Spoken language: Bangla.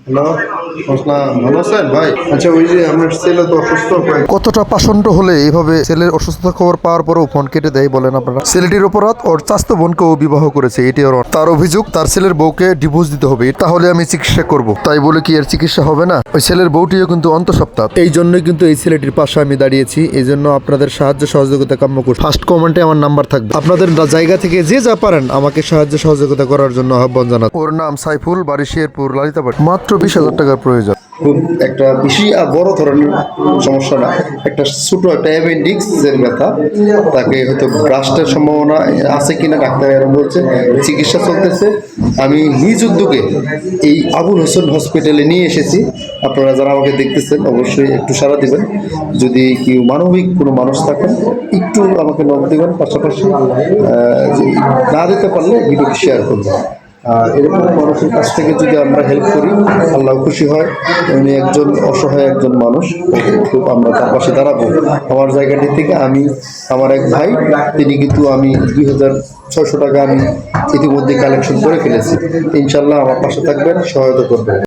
হ্যালো, আসসালাম, ভালো আছেন ভাই? আচ্ছা, ওই যে আমার ছেলে তো অসুস্থ ভাই। কতটা পাষণ্ড হলে এইভাবে ছেলের অসুস্থতার খবর পাওয়ার পরেও ফোন কেটে দেয় বলেন আপনারা? ছেলেটির অপরাধ, ওর চাস্তো বোনকেও বিবাহ করেছে, এটি ওর। তার অভিযোগ তার ছেলের বউকে ডিভোর্স দিতে হবে, তাহলে আমি চিকিৎসা করব। তাই বলে কি এর চিকিৎসা হবে না? ওই ছেলের বউটিও কিন্তু অন্তঃসত্ত্বা। এই জন্যই কিন্তু এই ছেলেটির পাশে আমি দাঁড়িয়েছি। এই জন্য আপনাদের সাহায্য সহযোগিতা কাম্য করছি। ফার্স্ট কমেন্টে আমার নাম্বার থাকবে, আপনাদের জায়গা থেকে যে যা পারেন আমাকে সাহায্য সহযোগিতা করার জন্য আহ্বান জানান। ওর নাম সাইফুল, বাড়ি শেরপুর, লালিতাবাড়ি। মাত্র 20,000 টাকার প্রয়োজন। খুব একটা বেশি বড় ধরনের সমস্যা না, একটা ছোট একটা অ্যাপেন্ডিক্সের ব্যথা। তাকে হয়তো ব্রাস্টের সম্ভাবনা আছে কিনা ডাক্তার এরকম বলছে, চিকিৎসা চলতেছে। আমি নিজ উদ্যোগে এই আবুল হোসেন হসপিটালে নিয়ে এসেছি। আপনারা যারা আমাকে দেখতেছেন অবশ্যই একটু সাড়া দিবেন। যদি কেউ মানবিক কোনো মানুষ থাকেন একটু আমাকে নক দেবেন, পাশাপাশি না দিতে পারলে ভিডিওটি শেয়ার করবেন। আর এরকম মানুষের কাছ থেকে যদি আমরা হেল্প করি, আল্লাহ খুশি হয়। উনি একজন অসহায় একজন মানুষ, খুব আমরা তার পাশে দাঁড়াবো। আমার জায়গাটি থেকে আমি, আমার এক ভাই, তিনি কিন্তু আমি 2,600 টাকা আমি ইতিমধ্যে কালেকশন করে ফেলেছি। ইনশাল্লাহ আমার পাশে থাকবেন, সহায়তা করবেন।